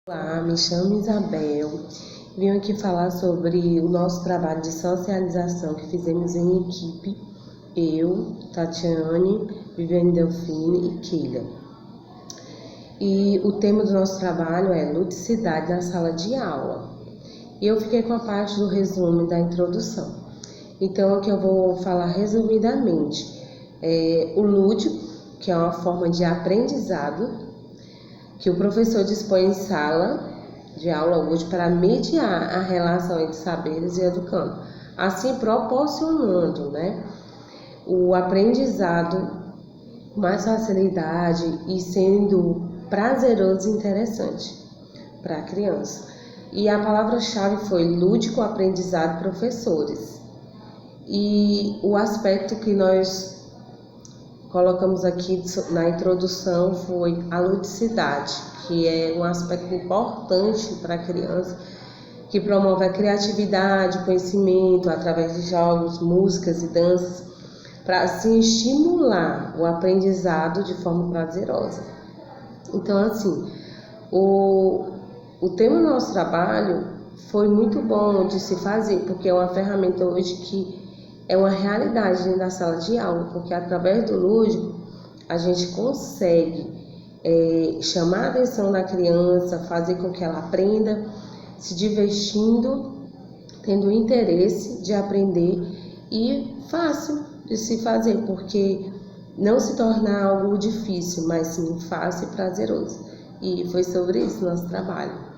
Olá, me chamo Isabel. Vim aqui falar sobre o nosso trabalho de socialização que fizemos em equipe. Eu, Tatiane, Viviane Delfine e Keila. E o tema do nosso trabalho é ludicidade na sala de aula. E eu fiquei com a parte do resumo da introdução. Então, aqui eu vou falar resumidamente. O lúdico, que é uma forma de aprendizado que o professor dispõe em sala de aula hoje para mediar a relação entre saberes e educando, assim proporcionando, o aprendizado com mais facilidade e sendo prazeroso e interessante para a criança. E a palavra-chave foi lúdico, aprendizado, professores. E o aspecto que nós colocamos aqui na introdução foi a ludicidade, que é um aspecto importante para a criança, que promove a criatividade, conhecimento através de jogos, músicas e danças, para assim estimular o aprendizado de forma prazerosa. Então, assim, o tema do nosso trabalho foi muito bom de se fazer, porque é uma ferramenta hoje que é uma realidade dentro da sala de aula, porque através do lúdico a gente consegue chamar a atenção da criança, fazer com que ela aprenda, se divertindo, tendo interesse de aprender e fácil de se fazer, porque não se torna algo difícil, mas sim fácil e prazeroso. E foi sobre isso nosso trabalho.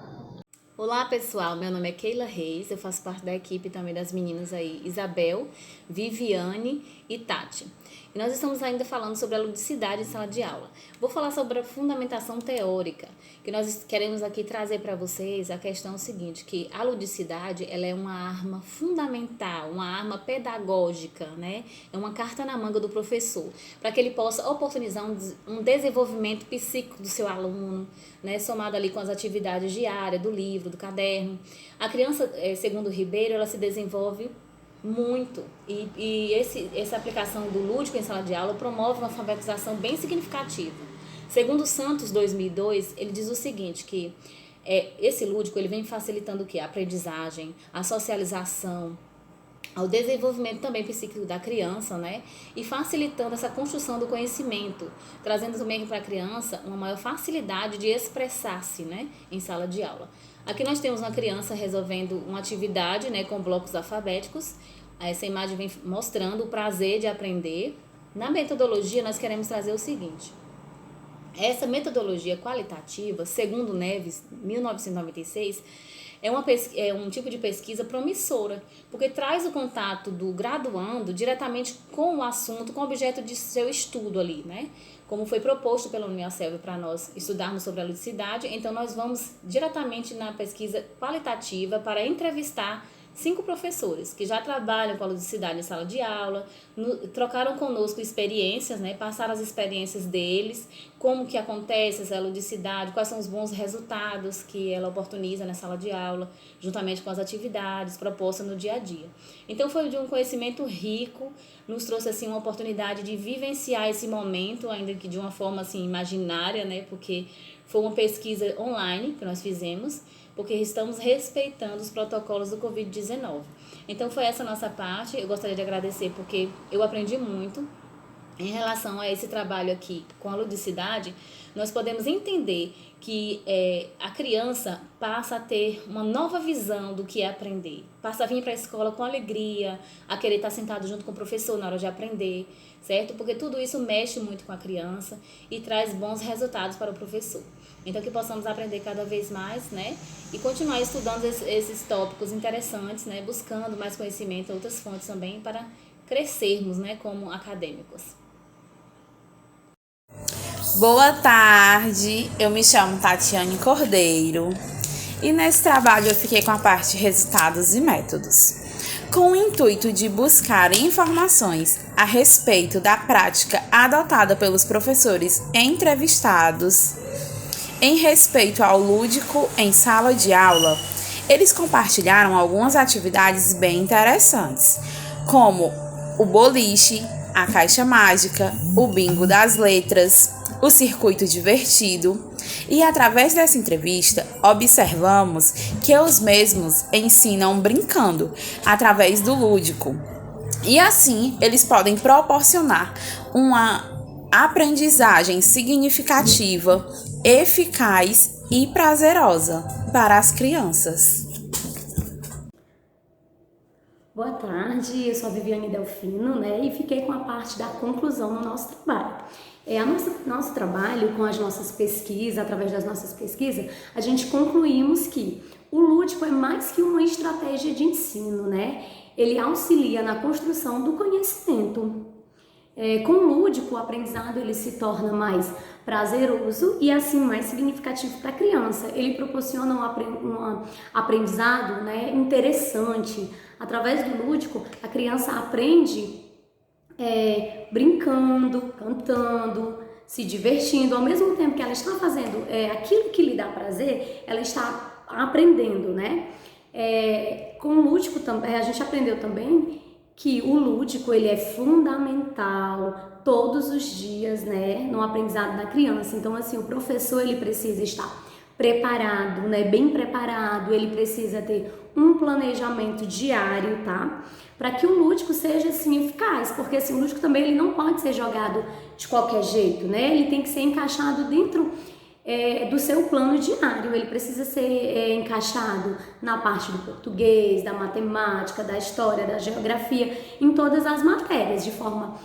Olá pessoal, meu nome é Keila Reis, eu faço parte da equipe também das meninas aí, Isabel, Viviane e Tati. E nós estamos ainda falando sobre a ludicidade em sala de aula. Vou falar sobre a fundamentação teórica, que nós queremos aqui trazer para vocês a questão seguinte, que a ludicidade ela é uma arma fundamental, uma arma pedagógica, né? É uma carta na manga do professor, para que ele possa oportunizar um desenvolvimento psíquico do seu aluno, né? Somado ali com as atividades diárias, do livro, do caderno. A criança, segundo Ribeiro, ela se desenvolve muito e essa aplicação do lúdico em sala de aula promove uma alfabetização bem significativa. Segundo Santos 2002, ele diz o seguinte, que esse lúdico ele vem facilitando o quê? A aprendizagem, a socialização, ao desenvolvimento também psíquico da criança, né? E facilitando essa construção do conhecimento, trazendo também para a criança uma maior facilidade de expressar-se, né? Em sala de aula. Aqui nós temos uma criança resolvendo uma atividade, né? Com blocos alfabéticos. Essa imagem vem mostrando o prazer de aprender. Na metodologia, nós queremos trazer o seguinte. Essa metodologia qualitativa, segundo Neves, 1996, é um tipo de pesquisa promissora, porque traz o contato do graduando diretamente com o assunto, com o objeto de seu estudo ali, né? Como foi proposto pela Unicelv para nós estudarmos sobre a ludicidade, então nós vamos diretamente na pesquisa qualitativa para entrevistar 5 professores que já trabalham com a ludicidade em sala de aula, trocaram conosco experiências, né? Passaram as experiências deles, como que acontece essa ludicidade, quais são os bons resultados que ela oportuniza na sala de aula, juntamente com as atividades propostas no dia a dia. Então foi de um conhecimento rico, nos trouxe assim uma oportunidade de vivenciar esse momento, ainda que de uma forma assim imaginária, né? Porque foi uma pesquisa online que nós fizemos, porque estamos respeitando os protocolos do Covid-19. Então foi essa a nossa parte, eu gostaria de agradecer porque eu aprendi muito. Em relação a esse trabalho aqui com a ludicidade, nós podemos entender que a criança passa a ter uma nova visão do que é aprender. Passa a vir para a escola com alegria, a querer estar sentado junto com o professor na hora de aprender, certo? Porque tudo isso mexe muito com a criança e traz bons resultados para o professor. Então que possamos aprender cada vez mais, né? E continuar estudando esses tópicos interessantes, né? Buscando mais conhecimento, outras fontes também para crescermos, né? Como acadêmicos. Boa tarde, eu me chamo Tatiane Cordeiro e nesse trabalho eu fiquei com a parte resultados e métodos, com o intuito de buscar informações a respeito da prática adotada pelos professores entrevistados em respeito ao lúdico em sala de aula. Eles compartilharam algumas atividades bem interessantes, como o boliche, a caixa mágica, o bingo das letras, o circuito divertido e, através dessa entrevista, observamos que os mesmos ensinam brincando, através do lúdico. E assim, eles podem proporcionar uma aprendizagem significativa, eficaz e prazerosa para as crianças. Boa tarde, eu sou a Viviane Delfino, e fiquei com a parte da conclusão no nosso trabalho. Nosso trabalho com as nossas pesquisas, através das nossas pesquisas, a gente concluímos que o lúdico é mais que uma estratégia de ensino, Ele auxilia na construção do conhecimento. Com o lúdico, o aprendizado ele se torna mais prazeroso e assim mais significativo para a criança. Ele proporciona um aprendizado interessante. Através do lúdico, a criança aprende brincando, cantando, se divertindo. Ao mesmo tempo que ela está fazendo aquilo que lhe dá prazer, ela está aprendendo, com o lúdico a gente aprendeu também que o lúdico ele é fundamental todos os dias, no aprendizado da criança. Então, assim, o professor ele precisa estar preparado, bem preparado, ele precisa ter um planejamento diário, tá? Para que o lúdico seja, assim, eficaz, porque, assim, o lúdico também ele não pode ser jogado de qualquer jeito, Ele tem que ser encaixado dentro do seu plano diário, ele precisa ser encaixado na parte do português, da matemática, da história, da geografia, em todas as matérias, de forma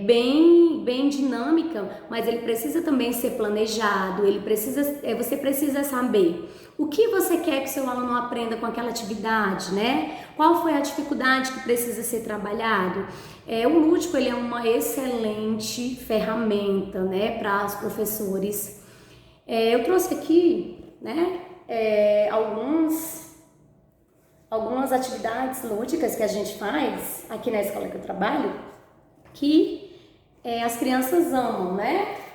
bem dinâmica, mas ele precisa também ser planejado, você precisa saber o que você quer que seu aluno aprenda com aquela atividade, Qual foi a dificuldade que precisa ser trabalhado? O lúdico ele é uma excelente ferramenta, para os professores. Eu trouxe aqui, algumas atividades lúdicas que a gente faz aqui na escola que eu trabalho, que as crianças amam,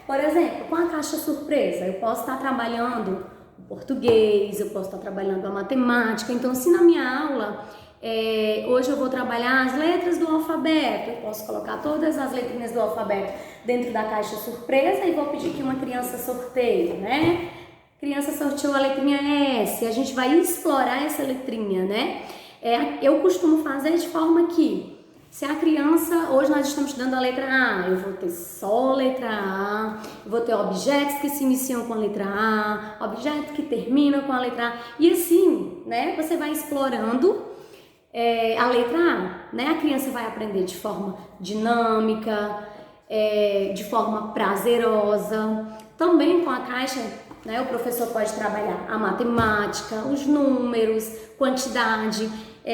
Por exemplo, com a caixa surpresa, eu posso estar trabalhando o português, eu posso estar trabalhando a matemática. Então, se na minha aula, hoje eu vou trabalhar as letras do alfabeto, eu posso colocar todas as letrinhas do alfabeto dentro da caixa surpresa e vou pedir que uma criança sorteie, Criança sorteou a letrinha S, a gente vai explorar essa letrinha, Eu costumo fazer de forma que, se a criança, hoje nós estamos estudando a letra A, eu vou ter só a letra A, eu vou ter objetos que se iniciam com a letra A, objetos que terminam com a letra A, e assim, você vai explorando a letra A, A criança vai aprender de forma dinâmica, de forma prazerosa. Também com a caixa, o professor pode trabalhar a matemática, os números, quantidade.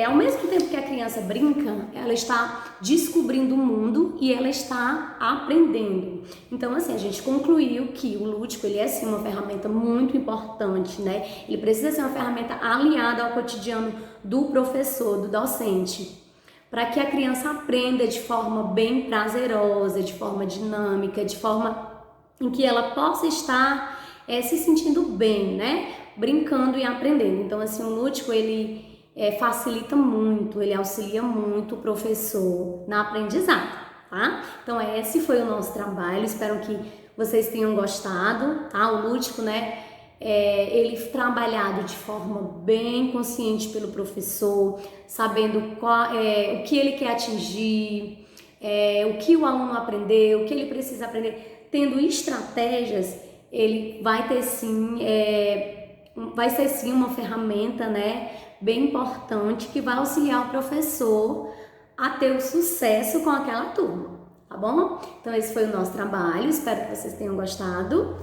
Ao mesmo tempo que a criança brinca, ela está descobrindo o mundo e ela está aprendendo. Então, assim, a gente concluiu que o lúdico ele é, sim, uma ferramenta muito importante, Ele precisa ser uma ferramenta aliada ao cotidiano do professor, do docente, para que a criança aprenda de forma bem prazerosa, de forma dinâmica, de forma em que ela possa estar se sentindo bem, brincando e aprendendo. Então, assim, o lúdico, ele facilita muito, ele auxilia muito o professor na aprendizagem, tá? Então, esse foi o nosso trabalho, espero que vocês tenham gostado, tá? O lúdico, ele trabalhado de forma bem consciente pelo professor, sabendo o que ele quer atingir, o que o aluno aprendeu, o que ele precisa aprender, tendo estratégias, ele vai ter sim, vai ser sim uma ferramenta, bem importante que vai auxiliar o professor a ter o sucesso com aquela turma, tá bom? Então esse foi o nosso trabalho, espero que vocês tenham gostado.